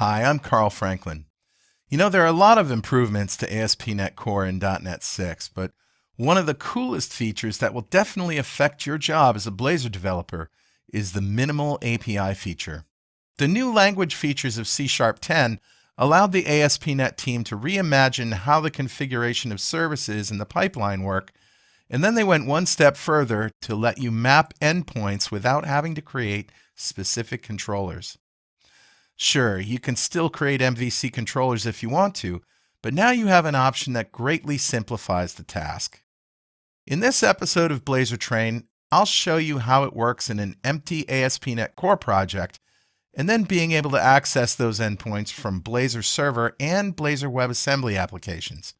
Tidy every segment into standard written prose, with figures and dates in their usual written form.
Hi, I'm Carl Franklin. You know, there are a lot of improvements to ASP.NET Core in .NET 6, but one of the coolest features that will definitely affect your job as a Blazor developer is the minimal API feature. The new language features of C# 10 allowed the ASP.NET team to reimagine how the configuration of services in the pipeline work, and then they went one step further to let you map endpoints without having to create specific controllers. Sure, you can still create MVC controllers if you want to, but now you have an option that greatly simplifies the task. In this episode of Blazor Train, I'll show you how it works in an empty ASP.NET Core project, and then being able to access those endpoints from Blazor Server and Blazor WebAssembly applications.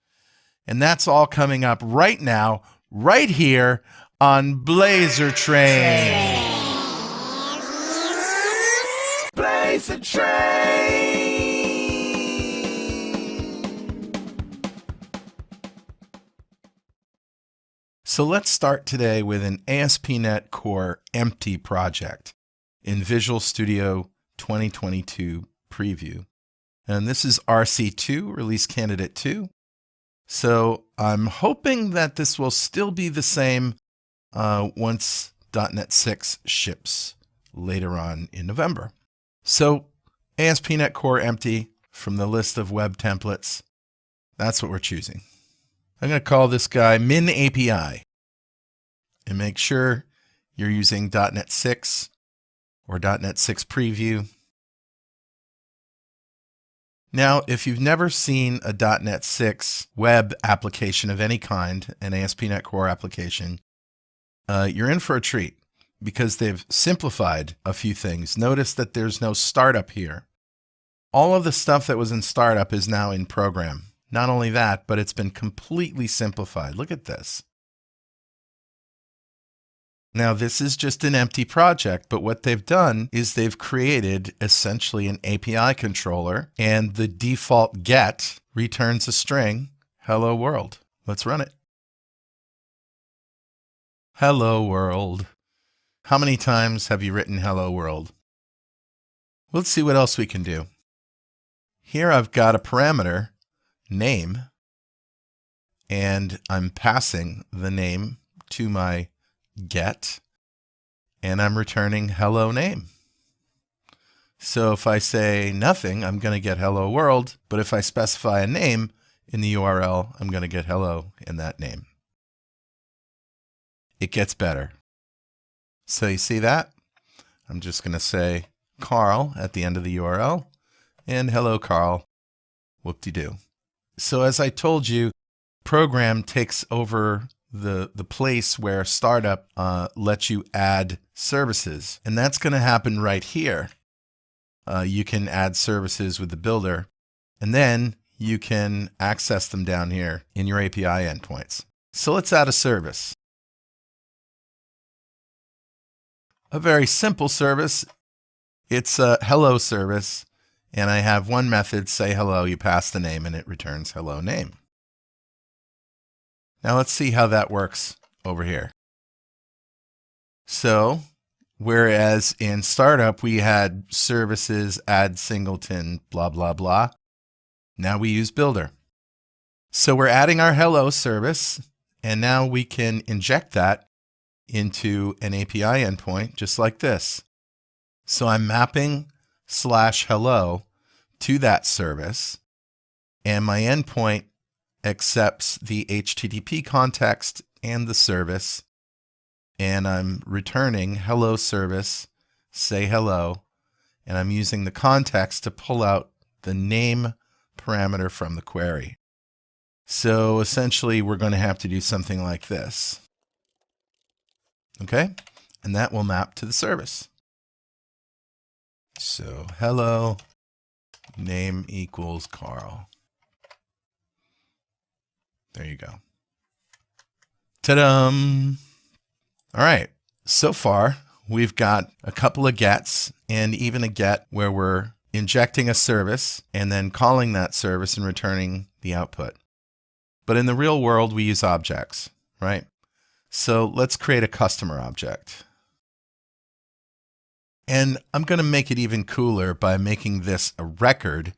And that's all coming up right now, right here on Blazor Train. Blazor Train. So let's start today with an ASP.NET Core empty project in Visual Studio 2022 preview. And this is RC2, release candidate 2. So I'm hoping that this will still be the same once .NET 6 ships later on in November. So ASP.NET Core empty from the list of web templates. That's what we're choosing. I'm going to call this guy min API and make sure you're using .NET 6 or .NET 6 preview. Now, if you've never seen a .NET 6 web application of any kind, an ASP.NET Core application, you're in for a treat because they've simplified a few things. Notice that there's no startup here. All of the stuff that was in startup is now in program. Not only that, but it's been completely simplified. Look at this. Now, this is just an empty project, but what they've done is they've created essentially an API controller, and the default get returns a string, hello world. Let's run it. Hello world. How many times have you written hello world? Let's see what else we can do. Here I've got a parameter, name, and I'm passing the name to my get, and I'm returning hello name. So if I say nothing, I'm going to get hello world, but if I specify a name in the URL, I'm going to get hello in that name. It gets better. So you see that? I'm just going to say Carl at the end of the URL, and hello Carl, whoop-de-doo. So as I told you, program takes over the place where startup lets you add services. And that's going to happen right here. You can add services with the builder, and then you can access them down here in your API endpoints. So let's add a service. A very simple service. It's a hello service, and I have one method, say hello, you pass the name, and it returns hello name. Now let's see how that works over here. So, whereas in startup we had services, add singleton, blah, blah, blah, now we use builder. So we're adding our hello service, and now we can inject that into an API endpoint just like this. So I'm mapping /hello to that service, and my endpoint accepts the HTTP context and the service, and I'm returning hello service, say hello, and I'm using the context to pull out the name parameter from the query. So essentially we're going to have to do something like this. Okay, and that will map to the service. So hello, name equals Carl. There you go. Ta-dum! All right, so far we've got a couple of gets and even a get where we're injecting a service and then calling that service and returning the output. But in the real world, we use objects, right? So let's create a customer object. And I'm going to make it even cooler by making this a record.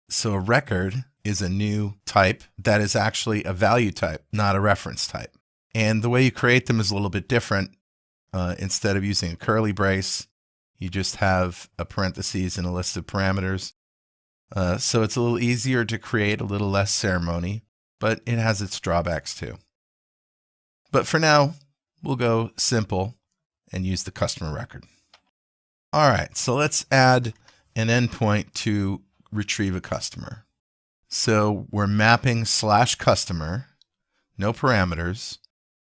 So a record is a new type that is actually a value type, not a reference type. And the way you create them is a little bit different. Instead of using a curly brace, you just have a parentheses and a list of parameters. So it's a little easier to create, a little less ceremony, but it has its drawbacks too. But for now, we'll go simple and use the customer record. All right, so let's add an endpoint to retrieve a customer. So we're mapping /customer, no parameters,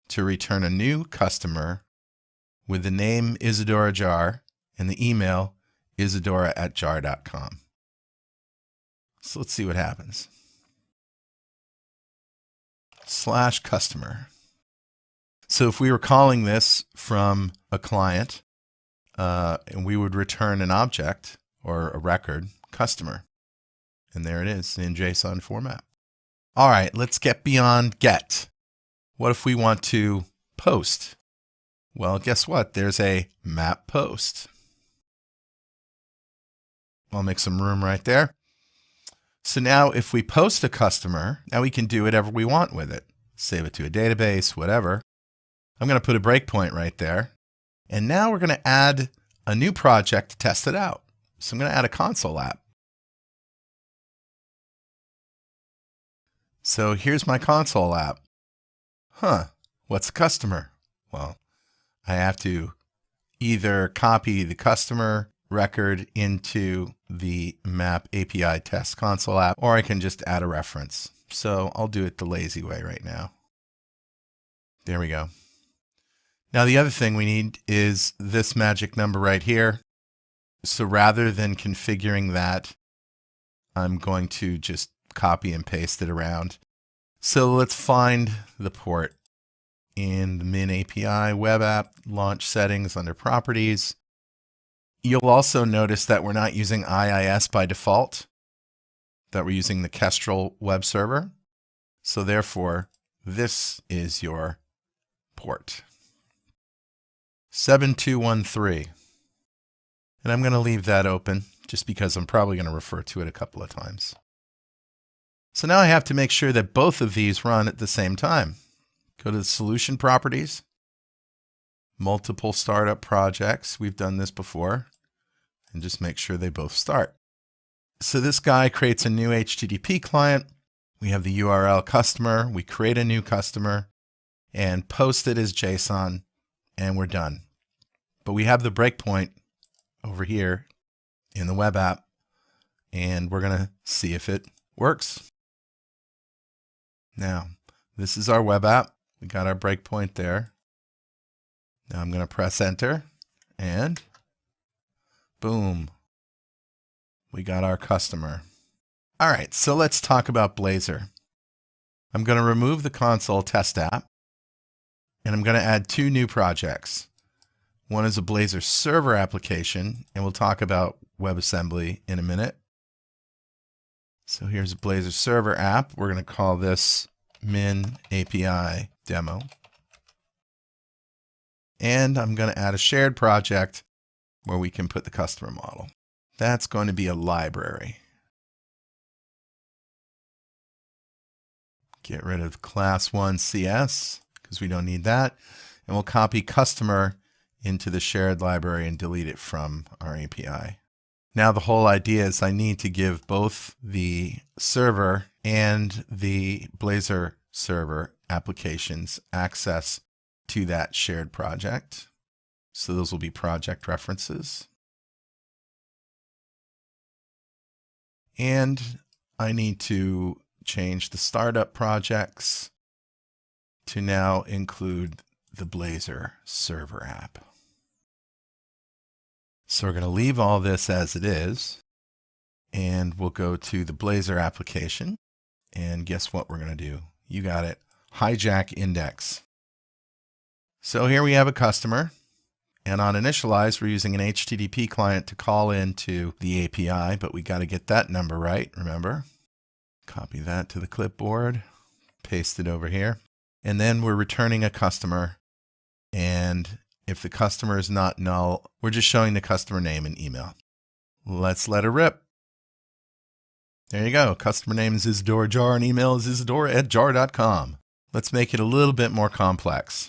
to return a new customer with the name Isadora Jar and the email isadora@jar.com. So let's see what happens. /customer. So if we were calling this from a client, and we would return an object or a record, customer. And there it is in JSON format. All right, let's get beyond get. What if we want to post? Well, guess what? There's a map post. I'll make some room right there. So now if we post a customer, now we can do whatever we want with it. Save it to a database, whatever. I'm going to put a breakpoint right there. And now we're going to add a new project to test it out. So I'm going to add a console app. So here's my console app. What's a customer? Well, I have to either copy the customer record into the map API test console app, or I can just add a reference. So I'll do it the lazy way right now. There we go. Now the other thing we need is this magic number right here. So rather than configuring that, I'm going to just copy and paste it around. So let's find the port in the Min API web app launch settings under properties. You'll also notice that we're not using IIS by default, that we're using the Kestrel web server. So therefore, this is your port. 7213. And I'm going to leave that open just because I'm probably going to refer to it a couple of times. So now I have to make sure that both of these run at the same time. Go to the solution properties, multiple startup projects. We've done this before, and just make sure they both start. So this guy creates a new HTTP client. We have the URL customer. We create a new customer and post it as JSON, and we're done. But we have the breakpoint over here in the web app, and we're going to see if it works. Now, this is our web app. We got our breakpoint there. Now I'm going to press enter, and boom, we got our customer. All right, so let's talk about Blazor. I'm going to remove the console test app, and I'm going to add two new projects. One is a Blazor Server application, and we'll talk about WebAssembly in a minute. So here's a Blazor Server app. We're going to call this Min API Demo. And I'm going to add a shared project where we can put the customer model. That's going to be a library. Get rid of class 1 CS because we don't need that. And we'll copy customer into the shared library and delete it from our API. Now the whole idea is I need to give both the server and the Blazor Server applications access to that shared project. So those will be project references. And I need to change the startup projects to now include the Blazor Server app. So we're going to leave all this as it is, and we'll go to the Blazor application, and guess what we're going to do? You got it. Hijack index. So here we have a customer, and on initialize, we're using an HTTP client to call into the API, but we got to get that number right, remember? Copy that to the clipboard, paste it over here, and then we're returning a customer, and If the customer is not null, we're just showing the customer name and email. Let's let it rip. There you go. Customer name is Isidore Jar and email is isidore@jar.com. Let's make it a little bit more complex.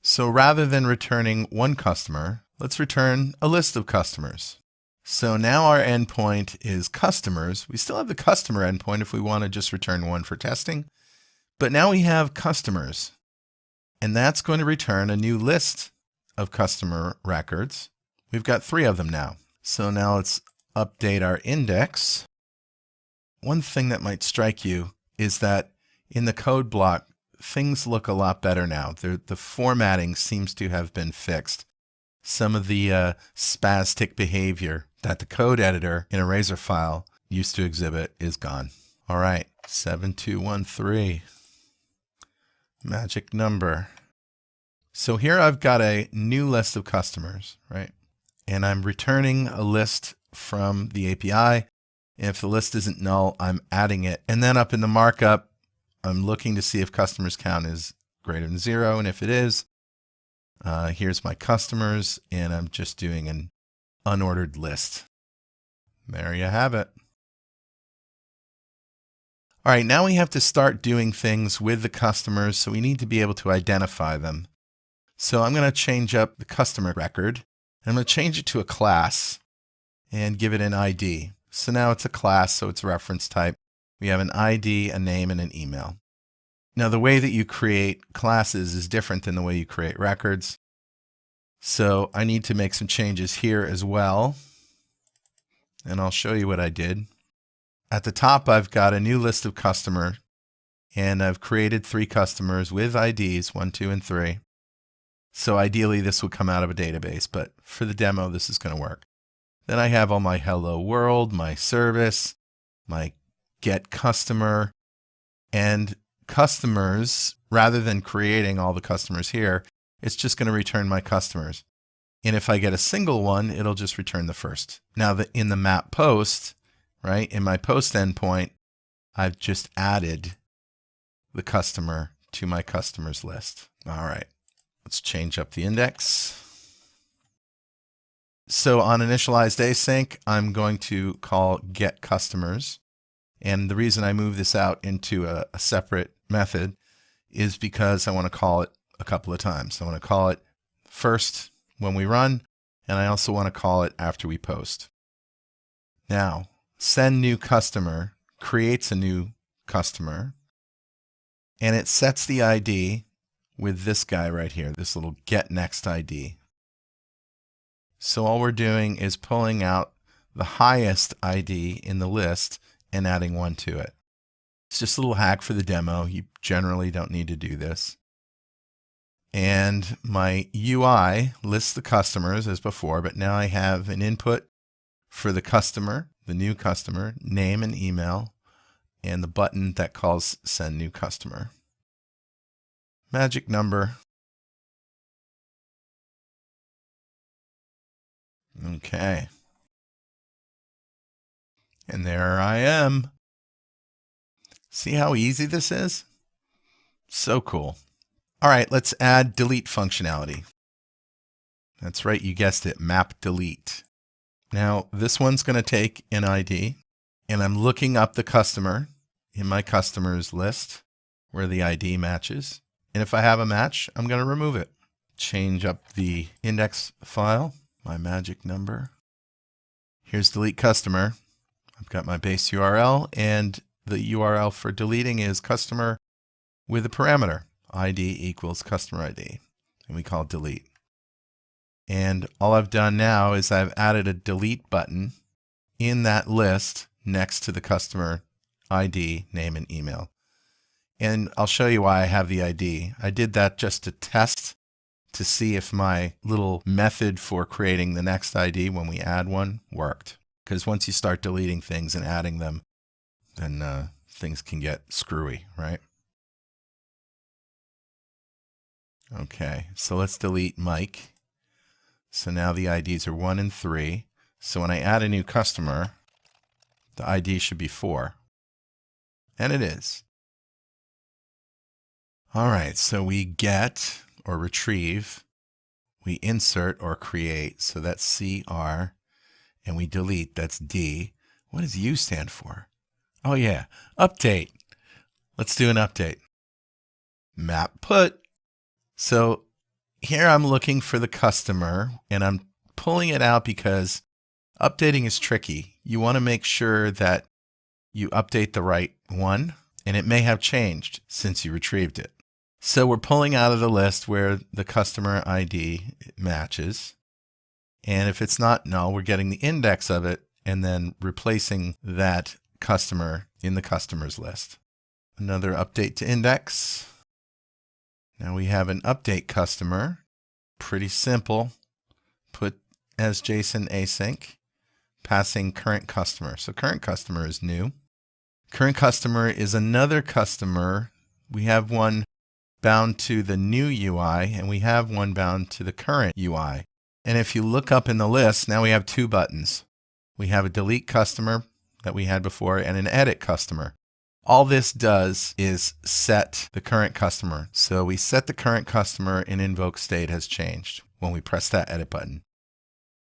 So rather than returning one customer, let's return a list of customers. So now our endpoint is customers. We still have the customer endpoint if we want to just return one for testing. But now we have customers. And that's going to return a new list of customer records. We've got 3 of them now. So now let's update our index. One thing that might strike you is that in the code block, things look a lot better now. The formatting seems to have been fixed. Some of the spastic behavior that the code editor in a Razor file used to exhibit is gone. All right, 7213, magic number. So here I've got a new list of customers, right? And I'm returning a list from the API. And if the list isn't null, I'm adding it. And then up in the markup, I'm looking to see if customers count is greater than 0. And if it is, here's my customers. And I'm just doing an unordered list. There you have it. All right, now we have to start doing things with the customers. So we need to be able to identify them. So I'm going to change up the customer record. I'm going to change it to a class and give it an ID. So now it's a class, so it's a reference type. We have an ID, a name, and an email. Now the way that you create classes is different than the way you create records. So I need to make some changes here as well. And I'll show you what I did. At the top, I've got a new list of customers, and I've created 3 customers with IDs, 1, 2, and 3. So ideally, this would come out of a database, but for the demo, this is going to work. Then I have all my hello world, my service, my get customer, and customers. Rather than creating all the customers here, it's just going to return my customers. And if I get a single one, it'll just return the first. Now in the map post, right, in my post endpoint, I've just added the customer to my customers list. All right, let's change up the index. So on initialized async, I'm going to call get customers. And the reason I move this out into a separate method is because I want to call it a couple of times. I want to call it first when we run, and I also want to call it after we post. Now, send new customer creates a new customer, and it sets the ID with this guy right here, this little get next ID. So all we're doing is pulling out the highest ID in the list and adding 1 to it. It's just a little hack for the demo. You generally don't need to do this. And my UI lists the customers as before, but now I have an input for the customer, the new customer, name and email, and the button that calls send new customer. Magic number. Okay. And there I am. See how easy this is? So cool. All right, let's add delete functionality. That's right, you guessed it, map delete. Now, this one's going to take an ID, and I'm looking up the customer in my customers list where the ID matches. And if I have a match, I'm going to remove it. Change up the index file. My magic number. Here's delete customer. I've got my base URL, and the URL for deleting is customer with a parameter, ID equals customer ID, and we call it delete. And all I've done now is I've added a delete button in that list next to the customer ID, name, and email. And I'll show you why I have the ID. I did that just to test to see if my little method for creating the next ID when we add one worked. Because once you start deleting things and adding them, then things can get screwy, right? Okay, so let's delete Mike. So now the IDs are 1 and 3. So when I add a new customer, the ID should be 4. And it is. All right, so we get or retrieve we insert or create, so that's CR, and we delete, that's D. What does U stand for? Oh yeah, update. Let's do an update. Map put. So here I'm looking for the customer, and I'm pulling it out because updating is tricky. You want to make sure that you update the right one, and it may have changed since you retrieved it. So we're pulling out of the list where the customer ID matches. And if it's not null, we're getting the index of it and then replacing that customer in the customers list. Another update to index. Now we have an update customer. Pretty simple. Put as JSON async, passing current customer. So current customer is new. Current customer is another customer. We have one bound to the new UI, and we have one bound to the current UI. And if you look up in the list, now we have two buttons. We have a delete customer that we had before and an edit customer. All this does is set the current customer. So we set the current customer in invoke state has changed when we press that edit button.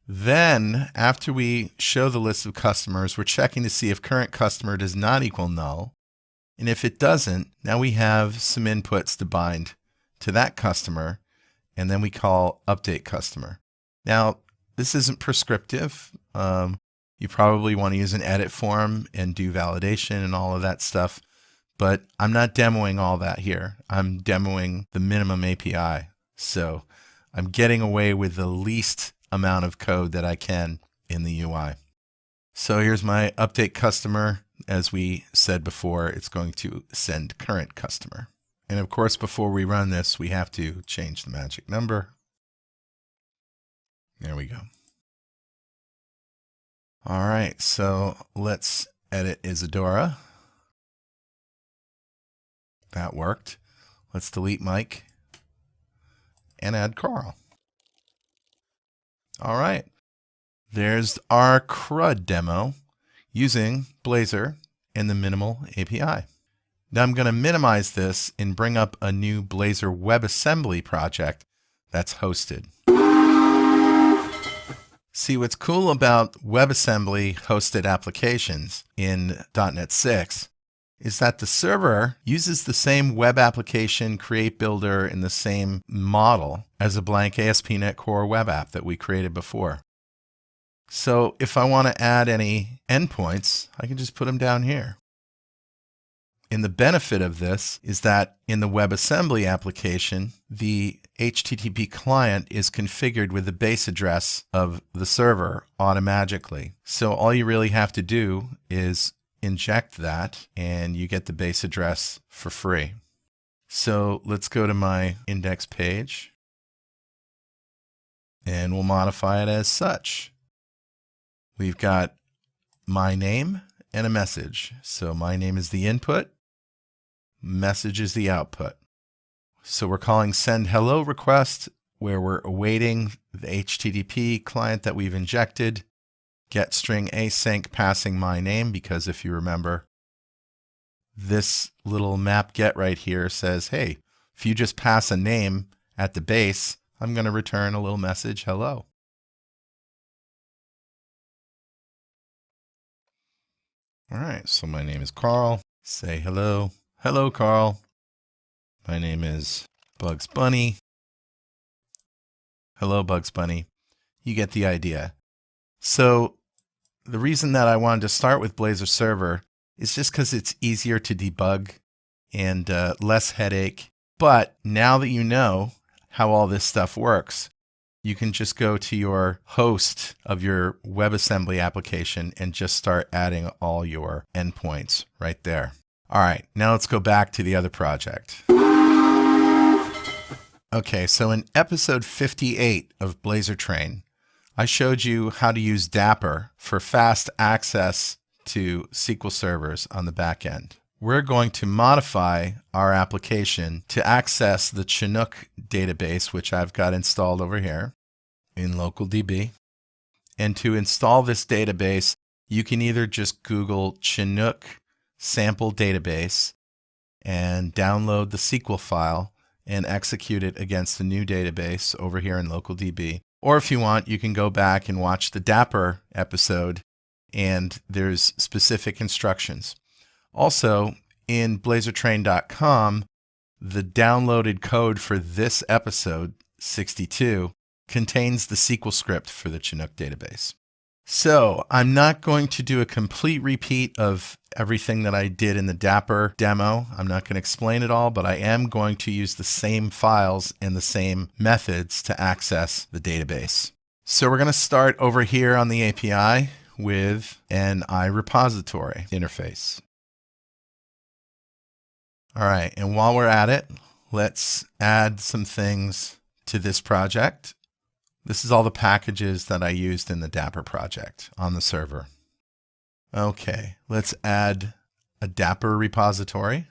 Then after we show the list of customers, we're checking to see if current customer does not equal null. And if it doesn't, now we have some inputs to bind to that customer, and then we call update customer. Now, this isn't prescriptive. You probably want to use an edit form and do validation and all of that stuff, but I'm not demoing all that here. I'm demoing the minimum API. So I'm getting away with the least amount of code that I can in the UI. So here's my update customer. As we said before, it's going to send current customer. And of course, before we run this, we have to change the magic number. There we go. All right, so let's edit Isadora. That worked. Let's delete Mike and add Carl. All right, there's our CRUD demo using Blazor and the minimal API. Now I'm going to minimize this and bring up a new Blazor WebAssembly project that's hosted. See, what's cool about WebAssembly hosted applications in .NET 6 is that the server uses the same web application create builder in the same model as a blank ASP.NET Core web app that we created before. So if I want to add any endpoints, I can just put them down here. And the benefit of this is that in the WebAssembly application, the HTTP client is configured with the base address of the server automatically. So all you really have to do is inject that and you get the base address for free. So let's go to my index page and we'll modify it as such. We've got my name and a message. So my name is the input, message is the output. So we're calling send hello request where we're awaiting the HTTP client that we've injected, get string async passing my name, because if you remember, this little map get right here says, hey, if you just pass a name at the base, I'm going to return a little message, hello. All right, so my name is Carl. Say hello. Hello, Carl. My name is Bugs Bunny. Hello, Bugs Bunny. You get the idea. So the reason that I wanted to start with Blazor Server is just because it's easier to debug and less headache. But now that you know how all this stuff works, you can just go to your host of your WebAssembly application and just start adding all your endpoints right there. All right, now let's go back to the other project. Okay, so in episode 58 of Blazor Train, I showed you how to use Dapper for fast access to SQL servers on the back end. We're going to modify our application to access the Chinook database, which I've got installed over here in LocalDB. And to install this database, you can either just Google Chinook sample database and download the SQL file and execute it against a new database over here in LocalDB. Or if you want, you can go back and watch the Dapper episode, and there's specific instructions. Also, in blazortrain.com, the downloaded code for this episode, 62, contains the SQL script for the Chinook database. So I'm not going to do a complete repeat of everything that I did in the Dapper demo. I'm not going to explain it all, but I am going to use the same files and the same methods to access the database. So we're going to start over here on the API with an iRepository interface. All right, and while we're at it, let's add some things to this project. This is all the packages that I used in the Dapper project on the server. Okay, let's add a Dapper repository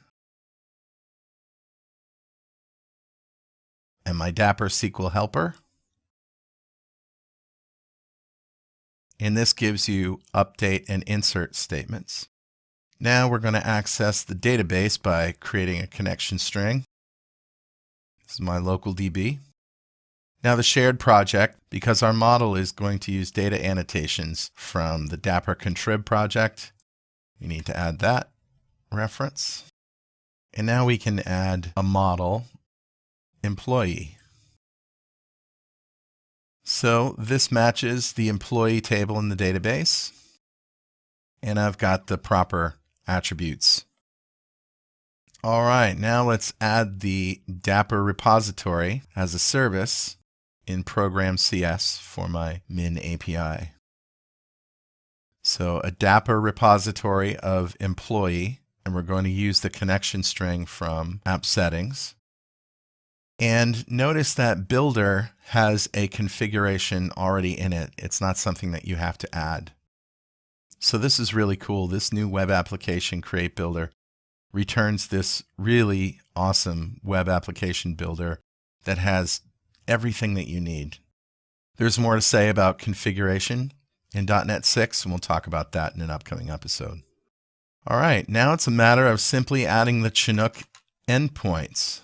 and my Dapper SQL helper. And this gives you update and insert statements. Now we're going to access the database by creating a connection string. This is my local DB. Now the shared project, because our model is going to use data annotations from the Dapper contrib project, we need to add that reference. And now we can add a model employee. So this matches the employee table in the database, and I've got the proper attributes. All right, now let's add the Dapper repository as a service in Program CS for my Min API. So a Dapper repository of employee, and we're going to use the connection string from app settings. And notice that Builder has a configuration already in it. It's not something that you have to add. So this is really cool. This new web application Create Builder returns this really awesome web application builder that has everything that you need. There's more to say about configuration in .NET 6, and we'll talk about that in an upcoming episode. All right, now it's a matter of simply adding the Chinook endpoints.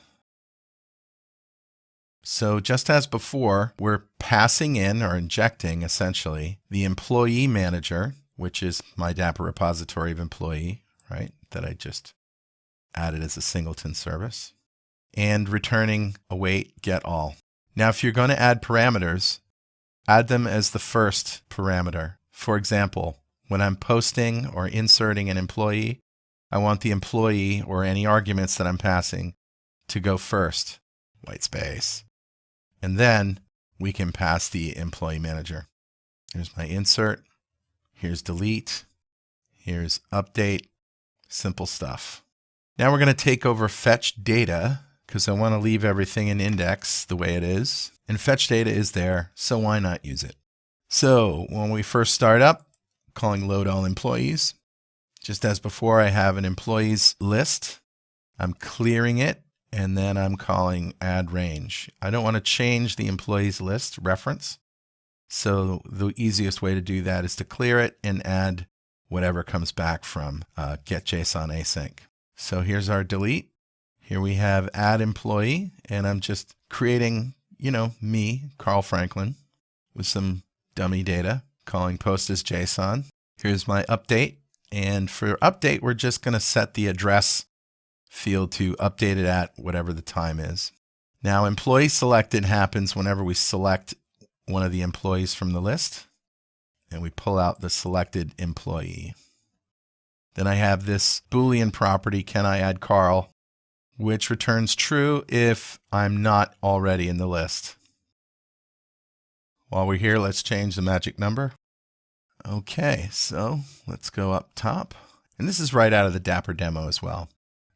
So just as before, we're passing in or injecting essentially the employee manager, which is my Dapper repository of employee, right, that I just added as a singleton service, and returning await get all. Now, if you're going to add parameters, add them as the first parameter. For example, when I'm posting or inserting an employee, I want the employee or any arguments that I'm passing to go first, white space. And then we can pass the employee manager. Here's my insert. Here's delete. Here's update. Simple stuff. Now we're going to take over fetch data because I want to leave everything in index the way it is. And fetch data is there, so why not use it? So when we first start up, calling load all employees. Just as before, I have an employees list. I'm clearing it, and then I'm calling add range. I don't want to change the employees list reference. So the easiest way to do that is to clear it and add whatever comes back from getJSON async. So here's our delete. Here we have add employee, and I'm just creating, me, Carl Franklin, with some dummy data, calling post as JSON. Here's my update. And for update, we're just going to set the address field to update it at whatever the time is. Now, employee selected happens whenever we select one of the employees from the list, and we pull out the selected employee. Then I have this Boolean property, can I add Carl, which returns true if I'm not already in the list. While we're here, let's change the magic number. Okay, so let's go up top. And this is right out of the Dapper demo as well.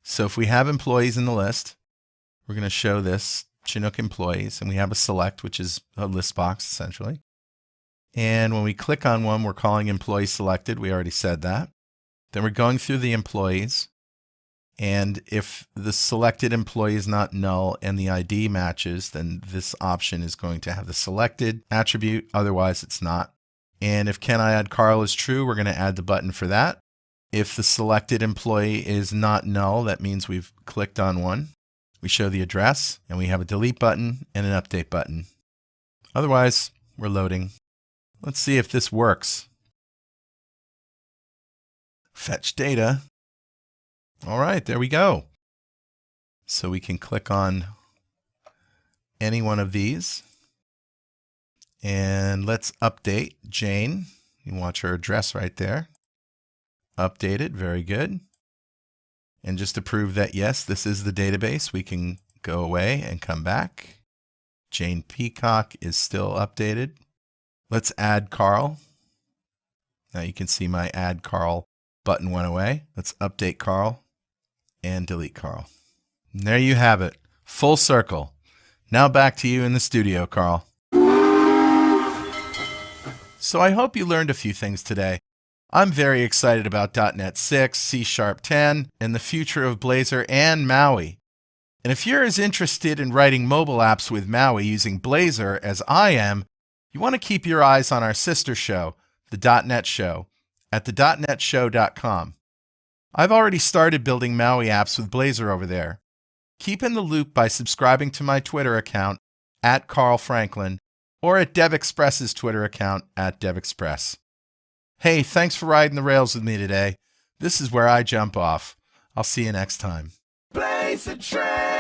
So if we have employees in the list, we're going to show this Chinook employees, and we have a select, which is a list box essentially. And when we click on one, we're calling employee selected. We already said that. Then we're going through the employees. And if the selected employee is not null and the ID matches, then this option is going to have the selected attribute. Otherwise, it's not. And if can I add Carl is true, we're going to add the button for that. If the selected employee is not null, that means we've clicked on one. We show the address, and we have a delete button and an update button. Otherwise, we're loading. Let's see if this works. Fetch data. All right, there we go. So we can click on any one of these. And let's update Jane. You can watch her address right there. Updated, very good. And just to prove that, yes, this is the database, we can go away and come back. Jane Peacock is still updated. Let's add Carl. Now you can see my Add Carl button went away. Let's update Carl and delete Carl. And there you have it, full circle. Now back to you in the studio, Carl. So I hope you learned a few things today. I'm very excited about .NET 6, C#, 10, and the future of Blazor and Maui. And if you're as interested in writing mobile apps with Maui using Blazor as I am, you want to keep your eyes on our sister show, the .NET Show, at the.netshow.com. I've already started building Maui apps with Blazor over there. Keep in the loop by subscribing to my Twitter account, @CarlFranklin, or at DevExpress's Twitter account, @DevExpress. Hey, thanks for riding the rails with me today. This is where I jump off. I'll see you next time. Blaze a trail.